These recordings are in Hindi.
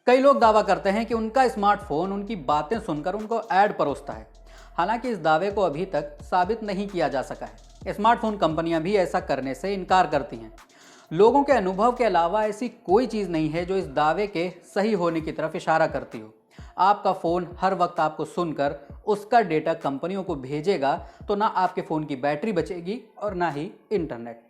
कई लोग दावा करते हैं कि उनका स्मार्टफोन उनकी बातें सुनकर उनको ऐड परोसता है। हालांकि इस दावे को अभी तक साबित नहीं किया जा सका है। स्मार्टफोन कंपनियां भी ऐसा करने से इनकार करती हैं। लोगों के अनुभव के अलावा ऐसी कोई चीज़ नहीं है जो इस दावे के सही होने की तरफ इशारा करती हो। आपका फ़ोन हर वक्त आपको सुनकर उसका डेटा कंपनियों को भेजेगा तो ना आपके फ़ोन की बैटरी बचेगी और ना ही इंटरनेट।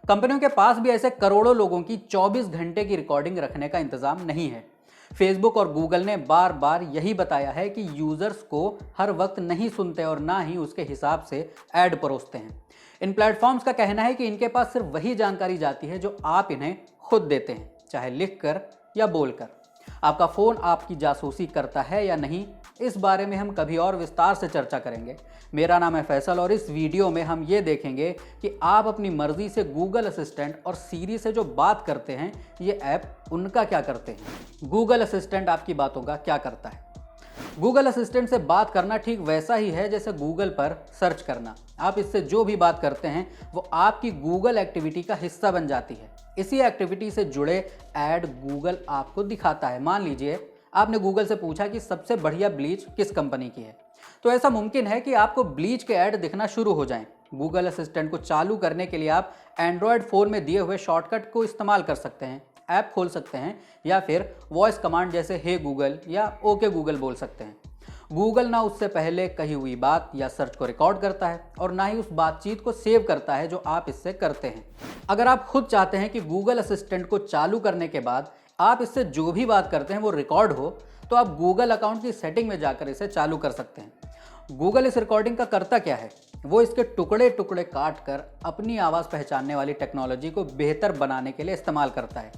कंपनियों के पास भी ऐसे करोड़ों लोगों की 24 घंटे की रिकॉर्डिंग रखने का इंतज़ाम नहीं है। फेसबुक और गूगल ने बार बार यही बताया है कि यूज़र्स को हर वक्त नहीं सुनते और ना ही उसके हिसाब से ऐड परोसते हैं। इन प्लेटफॉर्म्स का कहना है कि इनके पास सिर्फ वही जानकारी जाती है जो आप इन्हें खुद देते हैं, चाहे लिखकर या बोलकर। आपका फ़ोन आपकी जासूसी करता है या नहीं, इस बारे में हम कभी और विस्तार से चर्चा करेंगे। मेरा नाम है फैसल और इस वीडियो में हम ये देखेंगे कि आप अपनी मर्जी से गूगल असिस्टेंट और सीरी से जो बात करते हैं, ये ऐप उनका क्या करते हैं। गूगल असिस्टेंट आपकी बातों का क्या करता है। गूगल असिस्टेंट से बात करना ठीक वैसा ही है जैसे गूगल पर सर्च करना। आप इससे जो भी बात करते हैं वो आपकी गूगल एक्टिविटी का हिस्सा बन जाती है। इसी एक्टिविटी से जुड़े ऐड गूगल आपको दिखाता है। मान लीजिए आपने गूगल से पूछा कि सबसे बढ़िया ब्लीच किस कंपनी की है, तो ऐसा मुमकिन है कि आपको ब्लीच के ऐड दिखना शुरू हो जाएं। गूगल असिस्टेंट को चालू करने के लिए आप एंड्रॉयड फ़ोन में दिए हुए शॉर्टकट को इस्तेमाल कर सकते हैं, ऐप खोल सकते हैं या फिर वॉइस कमांड जैसे हे गूगल या ओके गूगल बोल सकते हैं। गूगल ना उससे पहले कही हुई बात या सर्च को रिकॉर्ड करता है और ना ही उस बातचीत को सेव करता है जो आप इससे करते हैं। अगर आप खुद चाहते हैं कि गूगल असिस्टेंट को चालू करने के बाद आप इससे जो भी बात करते हैं वो रिकॉर्ड हो, तो आप गूगल अकाउंट की सेटिंग में जाकर इसे चालू कर सकते हैं। गूगल इस रिकॉर्डिंग का करता क्या है, वो इसके टुकड़े टुकड़े काट कर अपनी आवाज़ पहचानने वाली टेक्नोलॉजी को बेहतर बनाने के लिए इस्तेमाल करता है।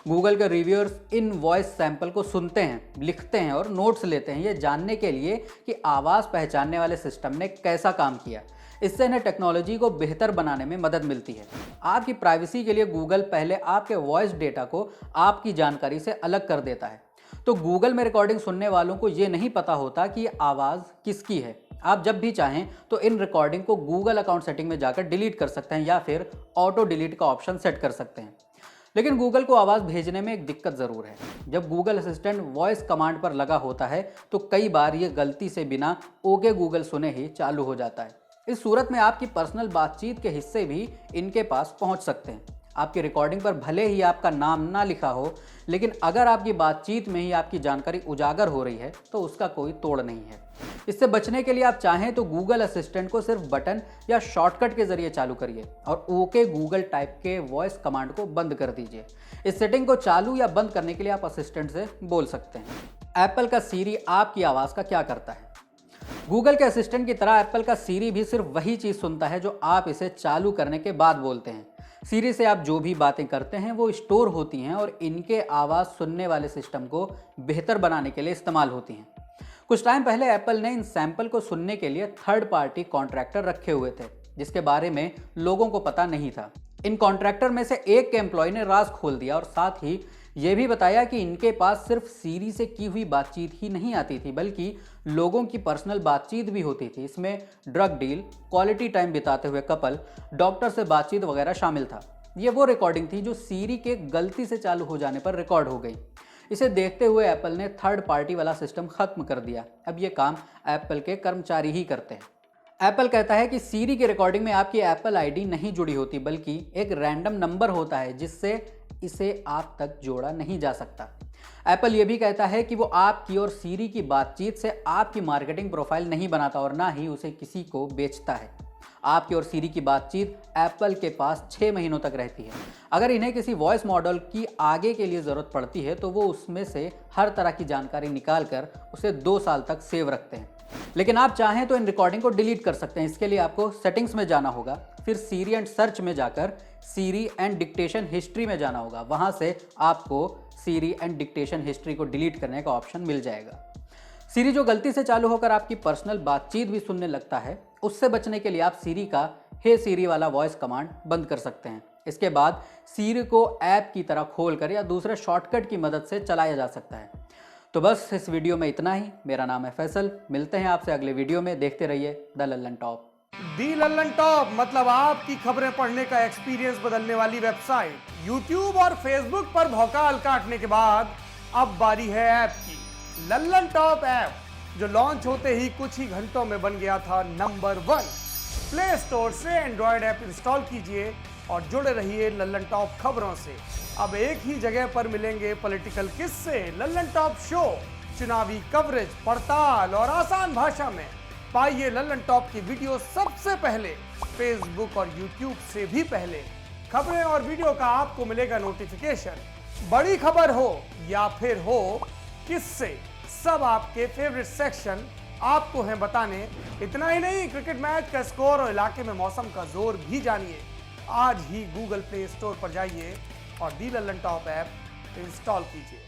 गूगल के रिव्यूअर्स इन वॉइस सैंपल को सुनते हैं, लिखते हैं और नोट्स लेते हैं, ये जानने के लिए कि आवाज़ पहचानने वाले सिस्टम ने कैसा काम किया। इससे इन्हें टेक्नोलॉजी को बेहतर बनाने में मदद मिलती है। आपकी प्राइवेसी के लिए गूगल पहले आपके वॉइस डेटा को आपकी जानकारी से अलग कर देता है। तो गूगल में रिकॉर्डिंग सुनने वालों को ये नहीं पता होता कि ये आवाज़ किसकी है। आप जब भी चाहें तो इन रिकॉर्डिंग को गूगल अकाउंट सेटिंग में जाकर डिलीट कर सकते हैं या फिर ऑटो डिलीट का ऑप्शन सेट कर सकते हैं। लेकिन गूगल को आवाज़ भेजने में एक दिक्कत ज़रूर है। जब गूगल असिस्टेंट वॉइस कमांड पर लगा होता है तो कई बार ये गलती से बिना ओके गूगल सुने ही चालू हो जाता है। इस सूरत में आपकी पर्सनल बातचीत के हिस्से भी इनके पास पहुंच सकते हैं। आपकी रिकॉर्डिंग पर भले ही आपका नाम ना लिखा हो, लेकिन अगर आपकी बातचीत में ही आपकी जानकारी उजागर हो रही है तो उसका कोई तोड़ नहीं है। इससे बचने के लिए आप चाहें तो गूगल असिस्टेंट को सिर्फ बटन या शॉर्टकट के जरिए चालू करिए और ओके गूगल टाइप के वॉइस कमांड को बंद कर दीजिए। इस सेटिंग को चालू या बंद करने के लिए आप असिस्टेंट से बोल सकते हैं। एप्पल का सीरी आपकी आवाज़ का क्या करता है। गूगल के असिस्टेंट की तरह एप्पल का सीरी भी सिर्फ वही चीज़ सुनता है जो आप इसे चालू करने के बाद बोलते हैं। सीरी से आप जो भी बातें करते हैं वो स्टोर होती हैं और इनके आवाज़ सुनने वाले सिस्टम को बेहतर बनाने के लिए इस्तेमाल होती हैं। कुछ टाइम पहले एप्पल ने इन सैंपल को सुनने के लिए थर्ड पार्टी कॉन्ट्रैक्टर रखे हुए थे, जिसके बारे में लोगों को पता नहीं था। इन कॉन्ट्रैक्टर में से एक के एम्प्लॉय ने राज खोल दिया और साथ ही ये भी बताया कि इनके पास सिर्फ सीरी से की हुई बातचीत ही नहीं आती थी, बल्कि लोगों की पर्सनल बातचीत भी होती थी। इसमें ड्रग डील, क्वालिटी टाइम बिताते हुए कपल, डॉक्टर से बातचीत वगैरह शामिल था। ये वो रिकॉर्डिंग थी जो सीरी के गलती से चालू हो जाने पर रिकॉर्ड हो गई। इसे देखते हुए एप्पल ने थर्ड पार्टी वाला सिस्टम खत्म कर दिया। अब ये काम एप्पल के कर्मचारी ही करते हैं। एप्पल कहता है कि सीरी की रिकॉर्डिंग में आपकी एप्पल आईडी नहीं जुड़ी होती, बल्कि एक रैंडम नंबर होता है जिससे इसे आप तक जोड़ा नहीं जा सकता। एप्पल ये भी कहता है कि वो आपकी और सीरी की बातचीत से आपकी मार्केटिंग प्रोफाइल नहीं बनाता और ना ही उसे किसी को बेचता है। आपकी और सीरी की बातचीत एप्पल के पास 6 महीनों तक रहती है। अगर इन्हें किसी वॉइस मॉडल की आगे के लिए ज़रूरत पड़ती है तो वो उसमें से हर तरह की जानकारी निकाल कर उसे 2 साल तक सेव रखते हैं। लेकिन आप चाहें तो इन रिकॉर्डिंग को डिलीट कर सकते हैं। इसके लिए आपको सेटिंग्स में जाना होगा, फिर सीरी एंड सर्च में जाकर सीरी एंड डिक्टेशन हिस्ट्री में जाना होगा। वहाँ से आपको सीरी एंड डिक्टेशन हिस्ट्री को डिलीट करने का ऑप्शन मिल जाएगा। सीरी जो गलती से चालू होकर आपकी पर्सनल बातचीत भी सुनने लगता है, उससे बचने के लिए आप सीरी का हे सीरी वाला वॉइस कमांड बंद कर सकते हैं। इसके बाद सीरी को ऐप की तरह खोलकर या दूसरे शॉर्टकट की मदद से चलाया जा सकता है। तो बस इस वीडियो में इतना ही। मेरा नाम है फैसल। मिलते हैं आपसे अगले वीडियो में। देखते रहिए the Lallan top. The Lallan top मतलब आपकी खबरें पढ़ने का एक्सपीरियंस बदलने वाली वेबसाइट। यूट्यूब और फेसबुक पर भौकाल काटने के बाद अब बारी है ऐप की। लल्लन टॉप ऐप जो लॉन्च होते ही कुछ ही घंटों में बन गया था नंबर 1। प्ले स्टोर से एंड्रॉयड ऐप इंस्टॉल कीजिए और जुड़े रहिए लल्लन टॉप खबरों से। अब एक ही जगह पर मिलेंगे पॉलिटिकल किस्से, लल्लन टॉप शो, चुनावी कवरेज, पड़ताल और आसान भाषा में। पाइए लल्लन टॉप की वीडियो सबसे पहले, फेसबुक और यूट्यूब से भी पहले। खबरें और वीडियो का आपको मिलेगा नोटिफिकेशन। बड़ी खबर हो या फिर हो किससे, सब आपके फेवरेट सेक्शन आपको हैं बताने। इतना ही नहीं, क्रिकेट मैच का स्कोर और इलाके में मौसम का जोर भी जानिए। आज ही गूगल प्ले स्टोर पर जाइए और दी लल्लन टॉप ऐप इंस्टॉल कीजिए।